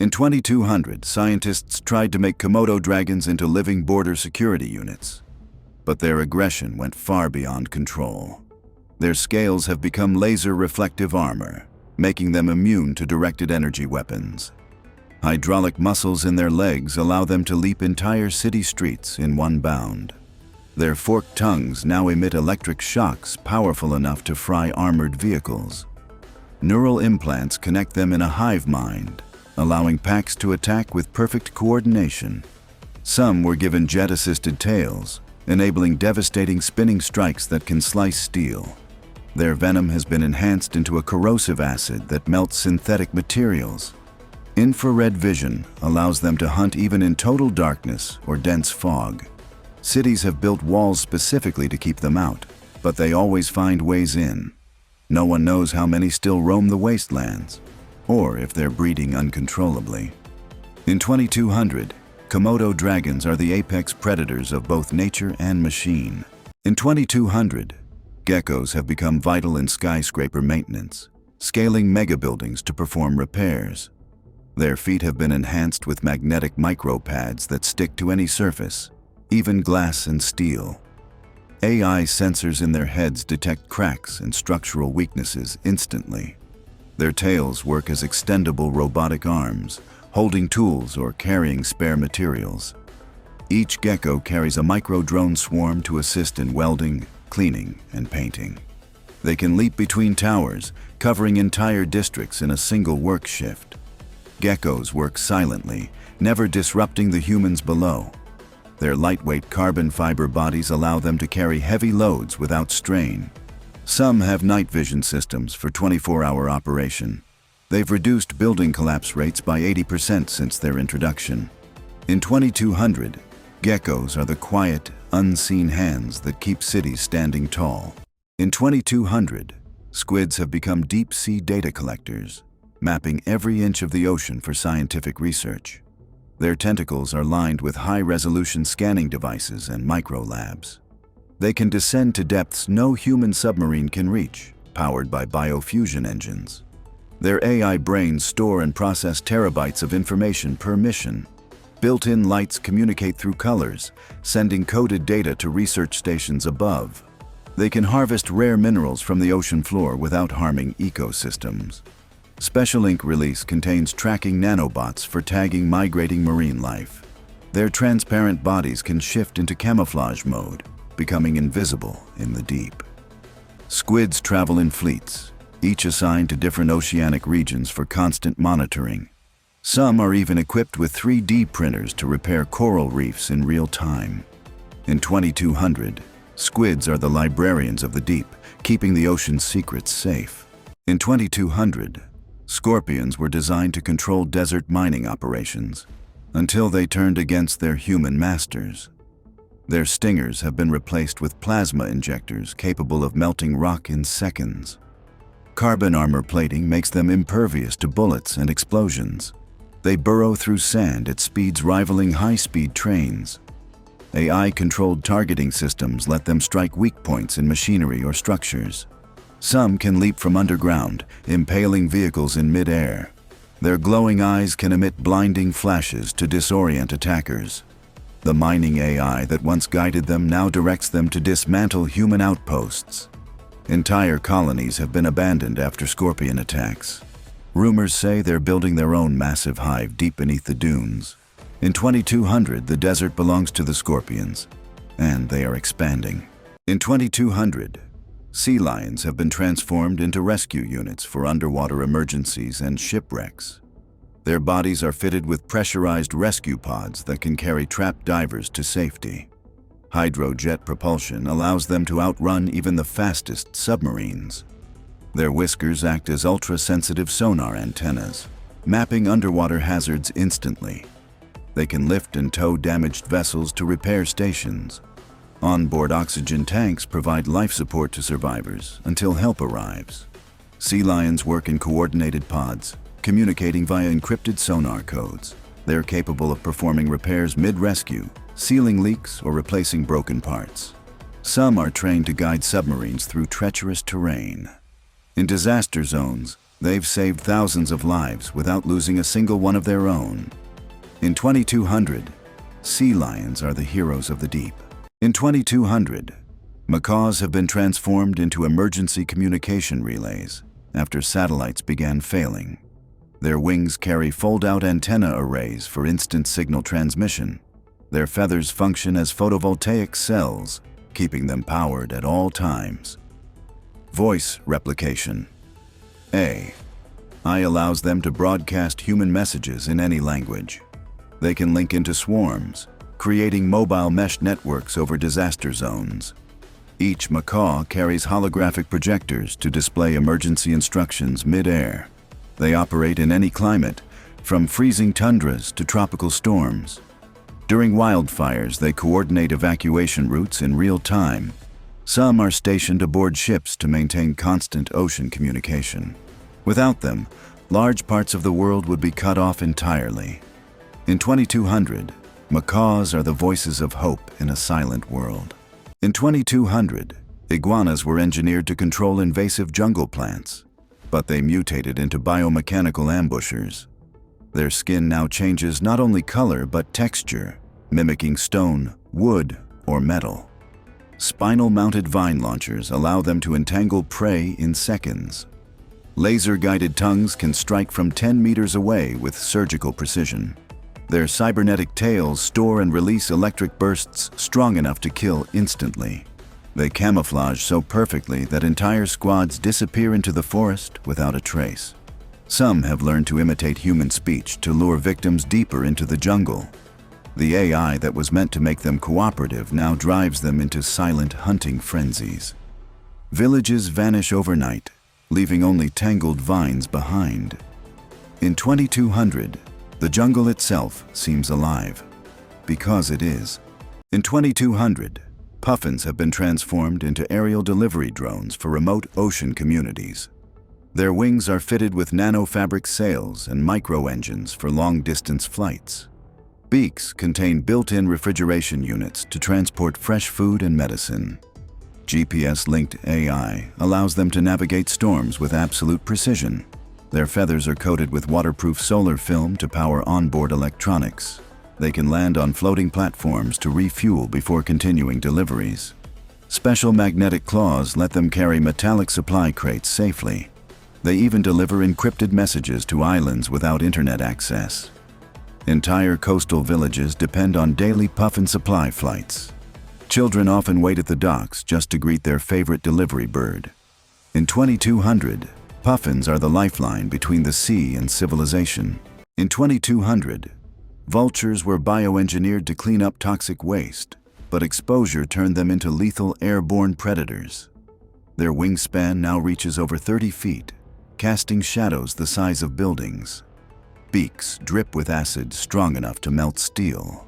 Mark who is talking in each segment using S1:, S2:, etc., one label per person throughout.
S1: In 2200, scientists tried to make Komodo dragons into living border security units, but their aggression went far beyond control. Their scales have become laser-reflective armor, making them immune to directed energy weapons. Hydraulic muscles in their legs allow them to leap entire city streets in one bound. Their forked tongues now emit electric shocks powerful enough to fry armored vehicles. Neural implants connect them in a hive mind, allowing packs to attack with perfect coordination. Some were given jet-assisted tails, enabling devastating spinning strikes that can slice steel. Their venom has been enhanced into a corrosive acid that melts synthetic materials. Infrared vision allows them to hunt even in total darkness or dense fog. Cities have built walls specifically to keep them out, but they always find ways in. No one knows how many still roam the wastelands, or if they're breeding uncontrollably. In 2200, Komodo dragons are the apex predators of both nature and machine. In 2200, geckos have become vital in skyscraper maintenance, scaling megabuildings to perform repairs. Their feet have been enhanced with magnetic micropads that stick to any surface, even glass and steel. AI sensors in their heads detect cracks and structural weaknesses instantly. Their tails work as extendable robotic arms, holding tools or carrying spare materials. Each gecko carries a micro-drone swarm to assist in welding, cleaning, and painting. They can leap between towers, covering entire districts in a single work shift. Geckos work silently, never disrupting the humans below. Their lightweight carbon fiber bodies allow them to carry heavy loads without strain. Some have night vision systems for 24-hour operation. They've reduced building collapse rates by 80% since their introduction. In 2200, geckos are the quiet, unseen hands that keep cities standing tall. In 2200, squids have become deep-sea data collectors, mapping every inch of the ocean for scientific research. Their tentacles are lined with high-resolution scanning devices and microlabs. They can descend to depths no human submarine can reach, powered by biofusion engines. Their AI brains store and process terabytes of information per mission. Built-in lights communicate through colors, sending coded data to research stations above. They can harvest rare minerals from the ocean floor without harming ecosystems. Special Ink release contains tracking nanobots for tagging migrating marine life. Their transparent bodies can shift into camouflage mode, becoming invisible in the deep. Squids travel in fleets, each assigned to different oceanic regions for constant monitoring. Some are even equipped with 3D printers to repair coral reefs in real time. In 2200, squids are the librarians of the deep, keeping the ocean's secrets safe. In 2200, scorpions were designed to control desert mining operations, until they turned against their human masters. Their stingers have been replaced with plasma injectors capable of melting rock in seconds. Carbon armor plating makes them impervious to bullets and explosions. They burrow through sand at speeds rivaling high-speed trains. AI-controlled targeting systems let them strike weak points in machinery or structures. Some can leap from underground, impaling vehicles in mid-air. Their glowing eyes can emit blinding flashes to disorient attackers. The mining AI that once guided them now directs them to dismantle human outposts. Entire colonies have been abandoned after scorpion attacks. Rumors say they're building their own massive hive deep beneath the dunes. In 2200, the desert belongs to the scorpions, and they are expanding. In 2200, sea lions have been transformed into rescue units for underwater emergencies and shipwrecks. Their bodies are fitted with pressurized rescue pods that can carry trapped divers to safety. Hydrojet propulsion allows them to outrun even the fastest submarines. Their whiskers act as ultra-sensitive sonar antennas, mapping underwater hazards instantly. They can lift and tow damaged vessels to repair stations. Onboard oxygen tanks provide life support to survivors until help arrives. Sea lions work in coordinated pods, communicating via encrypted sonar codes. They're capable of performing repairs mid-rescue, sealing leaks or replacing broken parts. Some are trained to guide submarines through treacherous terrain. In disaster zones, They've saved thousands of lives without losing a single one of their own. In 2200, sea lions are the heroes of the deep. In 2200, macaws have been transformed into emergency communication relays after satellites began failing. Their wings carry fold-out antenna arrays for instant signal transmission. Their feathers function as photovoltaic cells, keeping them powered at all times. Voice replication. AI allows them to broadcast human messages in any language. They can link into swarms, creating mobile mesh networks over disaster zones. Each macaw carries holographic projectors to display emergency instructions mid-air. They operate in any climate, from freezing tundras to tropical storms. During wildfires, they coordinate evacuation routes in real time. Some are stationed aboard ships to maintain constant ocean communication. Without them, large parts of the world would be cut off entirely. In 2200, macaws are the voices of hope in a silent world. In 2200, iguanas were engineered to control invasive jungle plants, but they mutated into biomechanical ambushers. Their skin now changes not only color but texture, mimicking stone, wood, or metal. Spinal-mounted vine launchers allow them to entangle prey in seconds. Laser-guided tongues can strike from 10 meters away with surgical precision. Their cybernetic tails store and release electric bursts strong enough to kill instantly. They camouflage so perfectly that entire squads disappear into the forest without a trace. Some have learned to imitate human speech to lure victims deeper into the jungle. The AI that was meant to make them cooperative now drives them into silent hunting frenzies. Villages vanish overnight, leaving only tangled vines behind. In 2200, the jungle itself seems alive, because it is. In 2200, puffins have been transformed into aerial delivery drones for remote ocean communities. Their wings are fitted with nanofabric sails and micro-engines for long-distance flights. Beaks contain built-in refrigeration units to transport fresh food and medicine. GPS-linked AI allows them to navigate storms with absolute precision. Their feathers are coated with waterproof solar film to power onboard electronics. They can land on floating platforms to refuel before continuing deliveries. Special magnetic claws let them carry metallic supply crates safely. They even deliver encrypted messages to islands without internet access. Entire coastal villages depend on daily puffin supply flights. Children often wait at the docks just to greet their favorite delivery bird. In 2200, puffins are the lifeline between the sea and civilization. In 2200, vultures were bioengineered to clean up toxic waste, but exposure turned them into lethal airborne predators. Their wingspan now reaches over 30 feet, casting shadows the size of buildings. Beaks drip with acid strong enough to melt steel.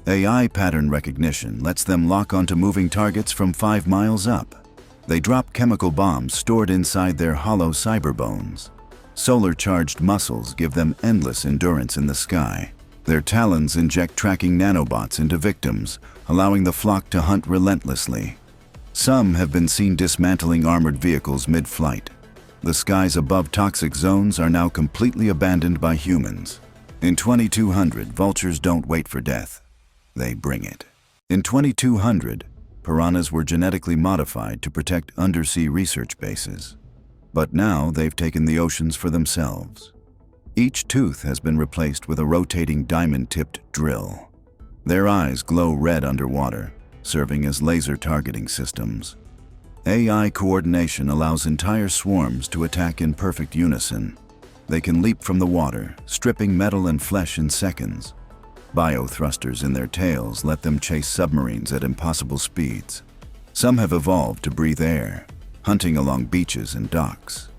S1: AI pattern recognition lets them lock onto moving targets from 5 miles up. They drop chemical bombs stored inside their hollow cyber bones. Solar-charged muscles give them endless endurance in the sky. Their talons inject tracking nanobots into victims, allowing the flock to hunt relentlessly. Some have been seen dismantling armored vehicles mid-flight. The skies above toxic zones are now completely abandoned by humans. In 2200, vultures don't wait for death. They bring it. In 2200, piranhas were genetically modified to protect undersea research bases. But now they've taken the oceans for themselves. Each tooth has been replaced with a rotating diamond-tipped drill. Their eyes glow red underwater, serving as laser targeting systems. AI coordination allows entire swarms to attack in perfect unison. They can leap from the water, stripping metal and flesh in seconds. Biothrusters in their tails let them chase submarines at impossible speeds. Some have evolved to breathe air, hunting along beaches and docks.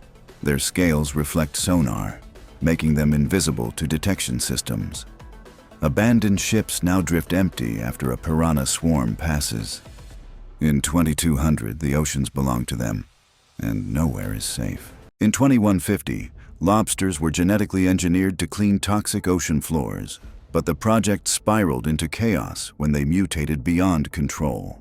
S1: Their scales reflect sonar, making them invisible to detection systems. Abandoned ships now drift empty after a piranha swarm passes. In 2200, the oceans belong to them, and nowhere is safe. In 2150, lobsters were genetically engineered to clean toxic ocean floors, but the project spiraled into chaos when they mutated beyond control.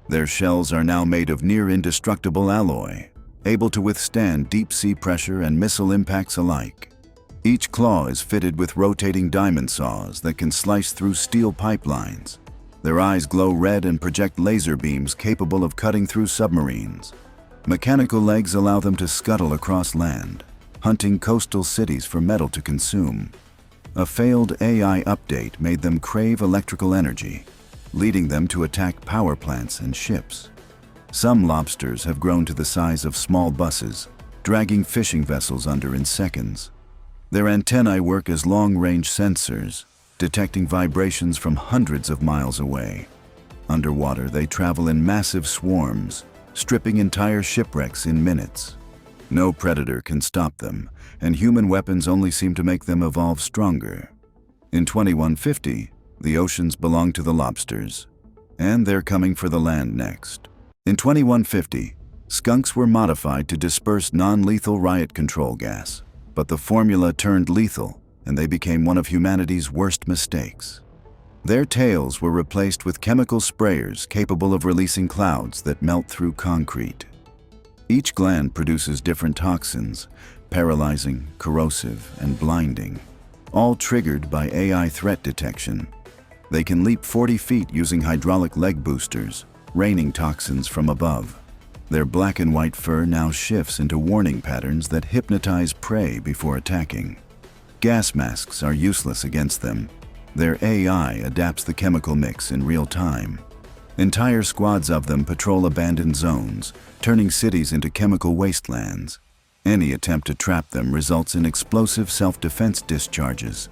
S1: Their shells are now made of near-indestructible alloy. able to withstand deep-sea pressure and missile impacts alike. Each claw is fitted with rotating diamond saws that can slice through steel pipelines. Their eyes glow red and project laser beams capable of cutting through submarines. Mechanical legs allow them to scuttle across land, hunting coastal cities for metal to consume. A failed AI update made them crave electrical energy, leading them to attack power plants and ships. Some lobsters have grown to the size of small buses, dragging fishing vessels under in seconds. Their antennae work as long-range sensors, detecting vibrations from hundreds of miles away. Underwater, they travel in massive swarms, stripping entire shipwrecks in minutes. No predator can stop them, and human weapons only seem to make them evolve stronger. In 2150, the oceans belong to the lobsters, and they're coming for the land next. In 2150, skunks were modified to disperse non-lethal riot control gas, but the formula turned lethal, and they became one of humanity's worst mistakes. Their tails were replaced with chemical sprayers capable of releasing clouds that melt through concrete. Each gland produces different toxins, paralyzing, corrosive, and blinding, all triggered by AI threat detection. They can leap 40 feet using hydraulic leg boosters, raining toxins from above. Their black and white fur now shifts into warning patterns that hypnotize prey before attacking. Gas masks are useless against them. Their AI adapts the chemical mix in real time. Entire squads of them patrol abandoned zones, turning cities into chemical wastelands. Any attempt to trap them results in explosive self-defense discharges.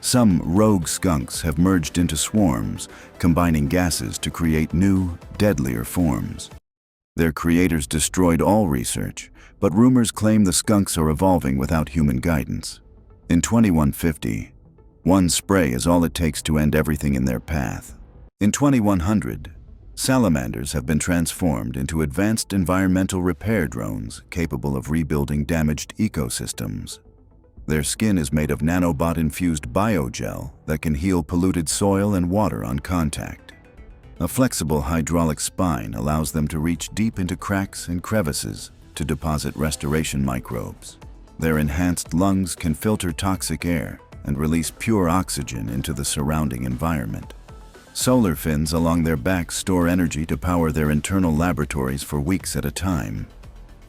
S1: Some rogue skunks have merged into swarms, combining gases to create new, deadlier forms. Their creators destroyed all research, but rumors claim the skunks are evolving without human guidance. In 2150, one spray is all it takes to end everything in their path. In 2100, salamanders have been transformed into advanced environmental repair drones capable of rebuilding damaged ecosystems. Their skin is made of nanobot-infused biogel that can heal polluted soil and water on contact. A flexible hydraulic spine allows them to reach deep into cracks and crevices to deposit restoration microbes. Their enhanced lungs can filter toxic air and release pure oxygen into the surrounding environment. Solar fins along their backs store energy to power their internal laboratories for weeks at a time.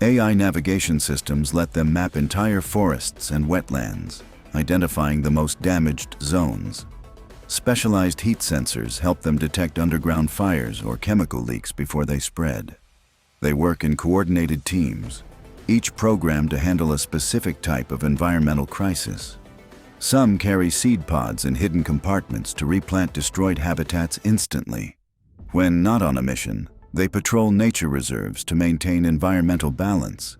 S1: AI navigation systems let them map entire forests and wetlands, identifying the most damaged zones. Specialized heat sensors help them detect underground fires or chemical leaks before they spread. They work in coordinated teams, each programmed to handle a specific type of environmental crisis. Some carry seed pods in hidden compartments to replant destroyed habitats instantly. When not on a mission, they patrol nature reserves to maintain environmental balance.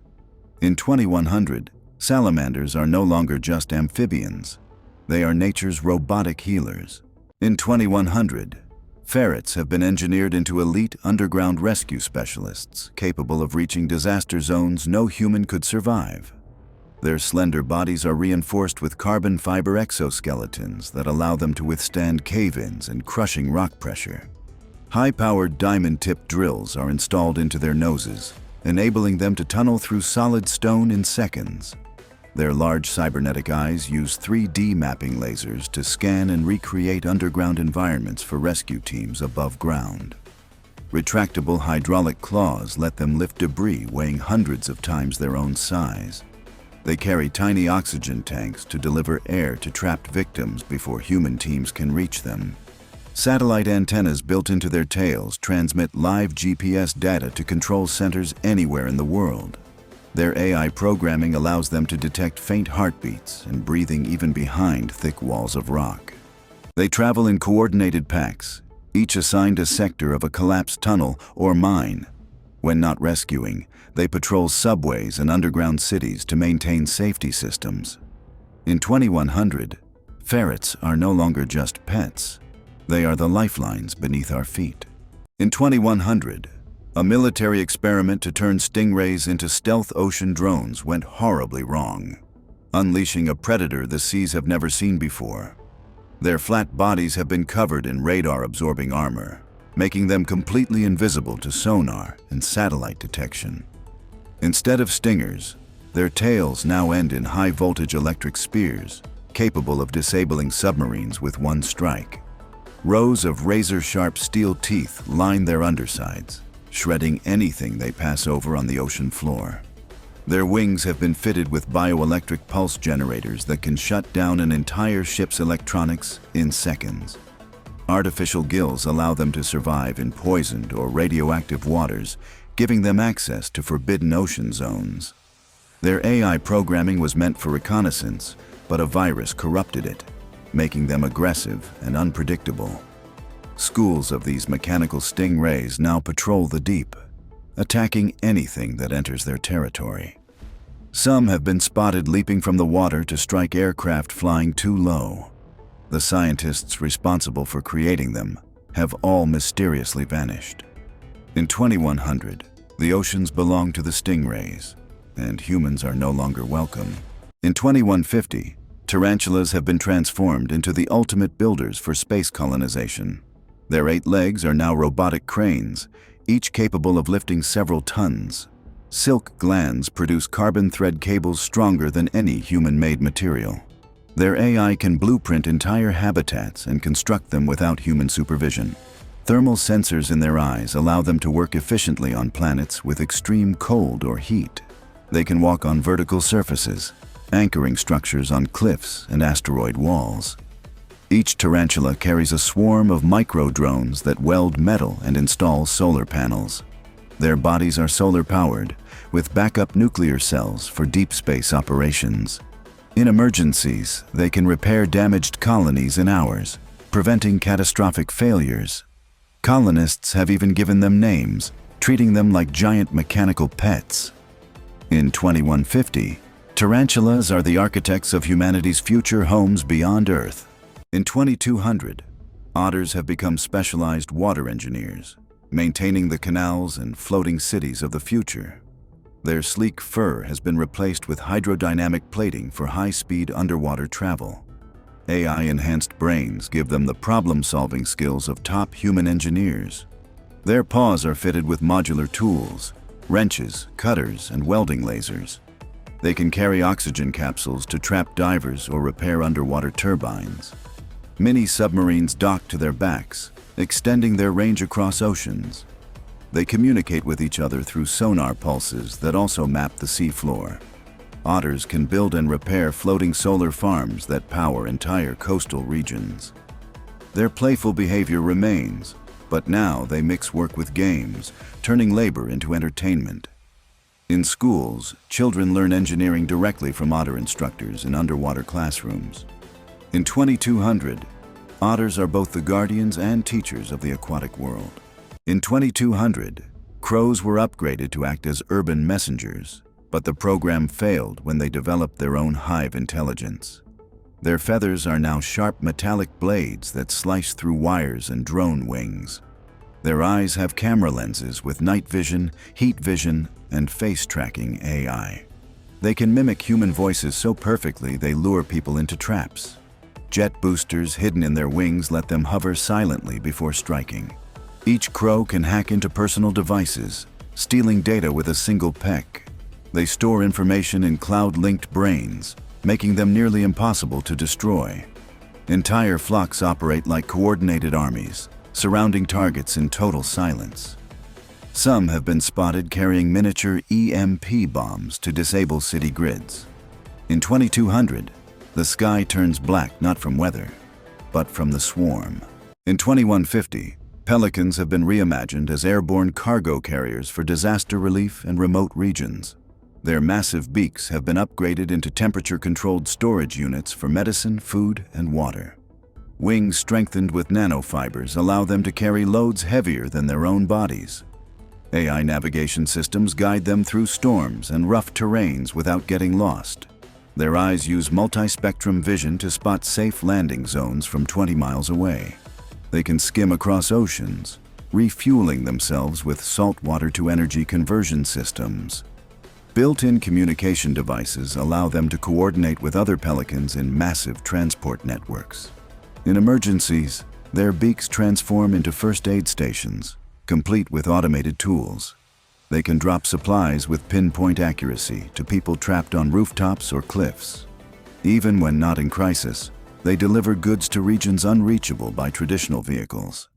S1: In 2100, salamanders are no longer just amphibians. They are nature's robotic healers. In 2100, ferrets have been engineered into elite underground rescue specialists capable of reaching disaster zones no human could survive. Their slender bodies are reinforced with carbon fiber exoskeletons that allow them to withstand cave-ins and crushing rock pressure. High-powered diamond-tipped drills are installed into their noses, enabling them to tunnel through solid stone in seconds. Their large cybernetic eyes use 3D mapping lasers to scan and recreate underground environments for rescue teams above ground. Retractable hydraulic claws let them lift debris weighing hundreds of times their own size. They carry tiny oxygen tanks to deliver air to trapped victims before human teams can reach them. Satellite antennas built into their tails transmit live GPS data to control centers anywhere in the world. Their AI programming allows them to detect faint heartbeats and breathing even behind thick walls of rock. They travel in coordinated packs, each assigned a sector of a collapsed tunnel or mine. When not rescuing, they patrol subways and underground cities to maintain safety systems. In 2100, ferrets are no longer just pets. They are the lifelines beneath our feet. In 2100, a military experiment to turn stingrays into stealth ocean drones went horribly wrong, unleashing a predator the seas have never seen before. Their flat bodies have been covered in radar-absorbing armor, making them completely invisible to sonar and satellite detection. Instead of stingers, their tails now end in high-voltage electric spears, capable of disabling submarines with one strike. Rows of razor-sharp steel teeth line their undersides, shredding anything they pass over on the ocean floor. Their wings have been fitted with bioelectric pulse generators that can shut down an entire ship's electronics in seconds. Artificial gills allow them to survive in poisoned or radioactive waters, giving them access to forbidden ocean zones. Their AI programming was meant for reconnaissance, but a virus corrupted it, making them aggressive and unpredictable. Schools of these mechanical stingrays now patrol the deep, attacking anything that enters their territory. Some have been spotted leaping from the water to strike aircraft flying too low. The scientists responsible for creating them have all mysteriously vanished. In 2100, the oceans belonged to the stingrays, and humans are no longer welcome. In 2150, tarantulas have been transformed into the ultimate builders for space colonization. Their 8 legs are now robotic cranes, each capable of lifting several tons. Silk glands produce carbon thread cables stronger than any human-made material. Their AI can blueprint entire habitats and construct them without human supervision. Thermal sensors in their eyes allow them to work efficiently on planets with extreme cold or heat. They can walk on vertical surfaces, anchoring structures on cliffs and asteroid walls. Each tarantula carries a swarm of micro-drones that weld metal and install solar panels. Their bodies are solar-powered, with backup nuclear cells for deep space operations. In emergencies, they can repair damaged colonies in hours, preventing catastrophic failures. Colonists have even given them names, treating them like giant mechanical pets. In 2150, tarantulas are the architects of humanity's future homes beyond Earth. In 2200, otters have become specialized water engineers, maintaining the canals and floating cities of the future. Their sleek fur has been replaced with hydrodynamic plating for high-speed underwater travel. AI-enhanced brains give them the problem-solving skills of top human engineers. Their paws are fitted with modular tools, wrenches, cutters, and welding lasers. They can carry oxygen capsules to trap divers or repair underwater turbines. Mini submarines dock to their backs, extending their range across oceans. They communicate with each other through sonar pulses that also map the seafloor. Otters can build and repair floating solar farms that power entire coastal regions. Their playful behavior remains, but now they mix work with games, turning labor into entertainment. In schools, children learn engineering directly from otter instructors in underwater classrooms. In 2200, otters are both the guardians and teachers of the aquatic world. In 2200, crows were upgraded to act as urban messengers, but the program failed when they developed their own hive intelligence. Their feathers are now sharp metallic blades that slice through wires and drone wings. Their eyes have camera lenses with night vision, heat vision, and face tracking AI. They can mimic human voices so perfectly they lure people into traps. Jet boosters hidden in their wings let them hover silently before striking. Each crow can hack into personal devices, stealing data with a single peck. They store information in cloud-linked brains, making them nearly impossible to destroy. Entire flocks operate like coordinated armies, surrounding targets in total silence. Some have been spotted carrying miniature EMP bombs to disable city grids. In 2200, the sky turns black not from weather, but from the swarm. In 2150, pelicans have been reimagined as airborne cargo carriers for disaster relief and remote regions. Their massive beaks have been upgraded into temperature-controlled storage units for medicine, food, and water. Wings strengthened with nanofibers allow them to carry loads heavier than their own bodies. AI navigation systems guide them through storms and rough terrains without getting lost. Their eyes use multi-spectrum vision to spot safe landing zones from 20 miles away. They can skim across oceans, refueling themselves with saltwater-to-energy conversion systems. Built-in communication devices allow them to coordinate with other pelicans in massive transport networks. In emergencies, their beaks transform into first aid stations, complete with automated tools. They can drop supplies with pinpoint accuracy to people trapped on rooftops or cliffs. Even when not in crisis, they deliver goods to regions unreachable by traditional vehicles.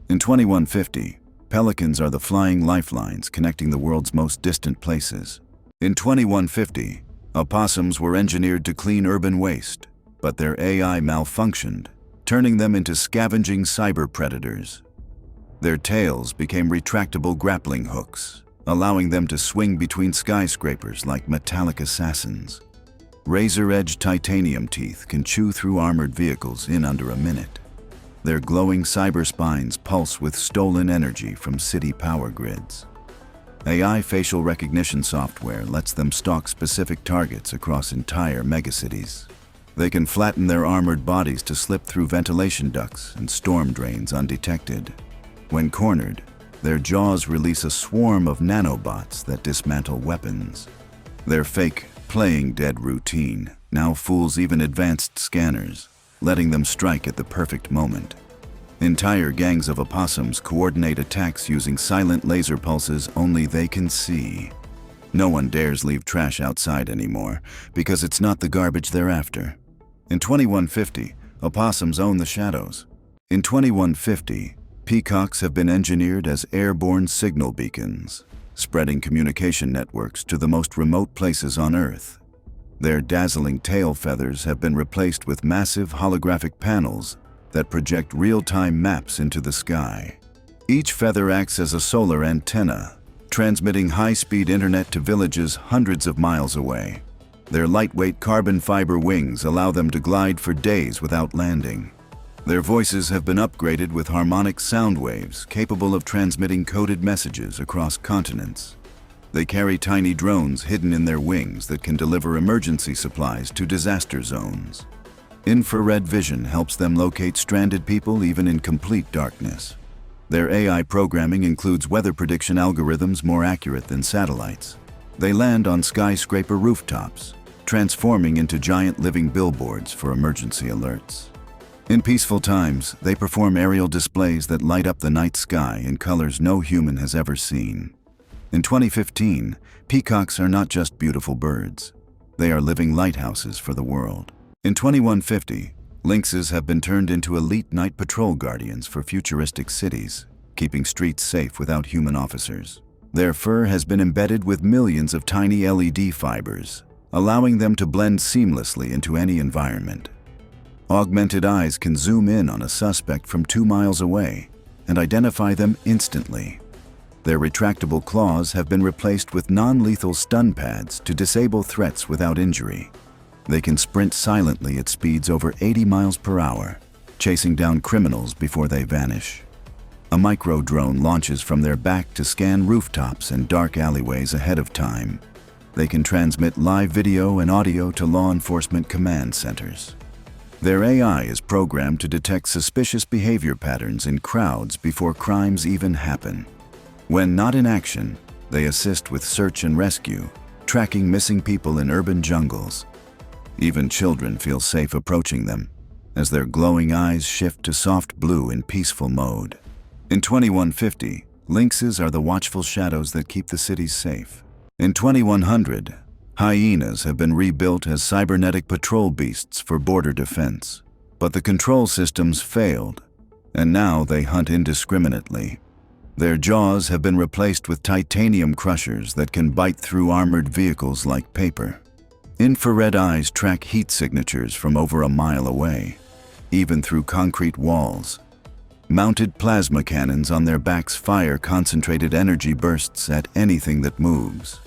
S1: In 2150, pelicans are the flying lifelines connecting the world's most distant places. In 2150, opossums were engineered to clean urban waste, but their AI malfunctioned, turning them into scavenging cyber predators. Their tails became retractable grappling hooks, allowing them to swing between skyscrapers like metallic assassins. Razor-edged titanium teeth can chew through armored vehicles in under a minute. Their glowing cyber spines pulse with stolen energy from city power grids. AI facial recognition software lets them stalk specific targets across entire megacities. They can flatten their armored bodies to slip through ventilation ducts and storm drains undetected. When cornered, their jaws release a swarm of nanobots that dismantle weapons. Their fake, playing dead routine now fools even advanced scanners, letting them strike at the perfect moment. Entire gangs of opossums coordinate attacks using silent laser pulses only they can see. No one dares leave trash outside anymore because it's not the garbage they're after. In 2150, opossums own the shadows. In 2150, peacocks have been engineered as airborne signal beacons, spreading communication networks to the most remote places on Earth. Their dazzling tail feathers have been replaced with massive holographic panels that project real-time maps into the sky. Each feather acts as a solar antenna, transmitting high-speed internet to villages hundreds of miles away. Their lightweight carbon fiber wings allow them to glide for days without landing. Their voices have been upgraded with harmonic sound waves capable of transmitting coded messages across continents. They carry tiny drones hidden in their wings that can deliver emergency supplies to disaster zones. Infrared vision helps them locate stranded people even in complete darkness. Their AI programming includes weather prediction algorithms more accurate than satellites. They land on skyscraper rooftops, transforming into giant living billboards for emergency alerts. In peaceful times, they perform aerial displays that light up the night sky in colors no human has ever seen. In 2015, peacocks are not just beautiful birds. They are living lighthouses for the world. In 2150, lynxes have been turned into elite night patrol guardians for futuristic cities, keeping streets safe without human officers. Their fur has been embedded with millions of tiny LED fibers, allowing them to blend seamlessly into any environment. Augmented eyes can zoom in on a suspect from 2 miles away and identify them instantly. Their retractable claws have been replaced with non-lethal stun pads to disable threats without injury. They can sprint silently at speeds over 80 miles per hour, chasing down criminals before they vanish. A micro-drone launches from their back to scan rooftops and dark alleyways ahead of time. They can transmit live video and audio to law enforcement command centers. Their AI is programmed to detect suspicious behavior patterns in crowds before crimes even happen. When not in action, they assist with search and rescue, tracking missing people in urban jungles. Even children feel safe approaching them, as their glowing eyes shift to soft blue in peaceful mode. In 2150, lynxes are the watchful shadows that keep the cities safe. In 2100, hyenas have been rebuilt as cybernetic patrol beasts for border defense. But the control systems failed, and now they hunt indiscriminately. Their jaws have been replaced with titanium crushers that can bite through armored vehicles like paper. Infrared eyes track heat signatures from over a mile away, even through concrete walls. Mounted plasma cannons on their backs fire concentrated energy bursts at anything that moves.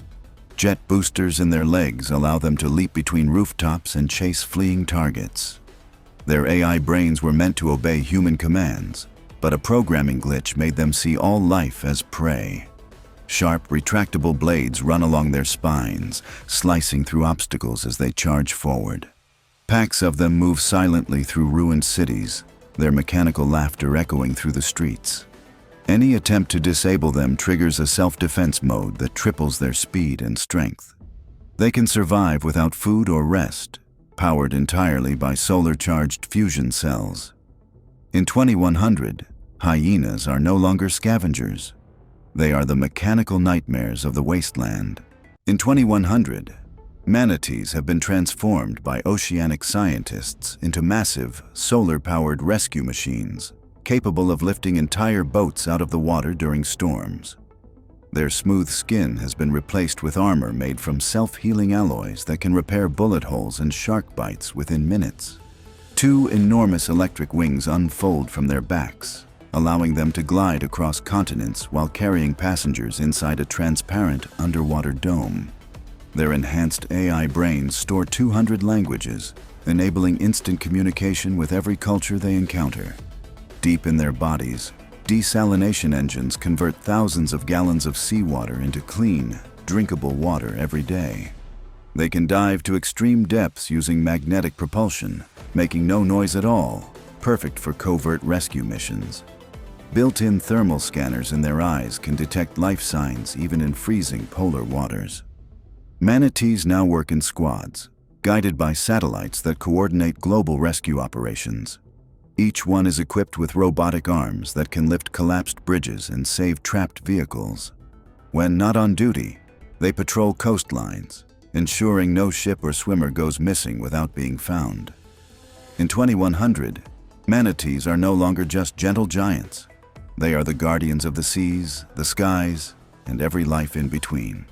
S1: Jet boosters in their legs allow them to leap between rooftops and chase fleeing targets. Their AI brains were meant to obey human commands, but a programming glitch made them see all life as prey. Sharp, retractable blades run along their spines, slicing through obstacles as they charge forward. Packs of them move silently through ruined cities, their mechanical laughter echoing through the streets. Any attempt to disable them triggers a self-defense mode that triples their speed and strength. They can survive without food or rest, powered entirely by solar-charged fusion cells. In 2100, hyenas are no longer scavengers. They are the mechanical nightmares of the wasteland. In 2100, manatees have been transformed by oceanic scientists into massive, solar-powered rescue machines, capable of lifting entire boats out of the water during storms. Their smooth skin has been replaced with armor made from self-healing alloys that can repair bullet holes and shark bites within minutes. Two enormous electric wings unfold from their backs, allowing them to glide across continents while carrying passengers inside a transparent underwater dome. Their enhanced AI brains store 200 languages, enabling instant communication with every culture they encounter. Deep in their bodies, desalination engines convert thousands of gallons of seawater into clean, drinkable water every day. They can dive to extreme depths using magnetic propulsion, making no noise at all, perfect for covert rescue missions. Built-in thermal scanners in their eyes can detect life signs even in freezing polar waters. Manatees now work in squads, guided by satellites that coordinate global rescue operations. Each one is equipped with robotic arms that can lift collapsed bridges and save trapped vehicles. When not on duty, they patrol coastlines, ensuring no ship or swimmer goes missing without being found. In 2100, manatees are no longer just gentle giants. They are the guardians of the seas, the skies, and every life in between.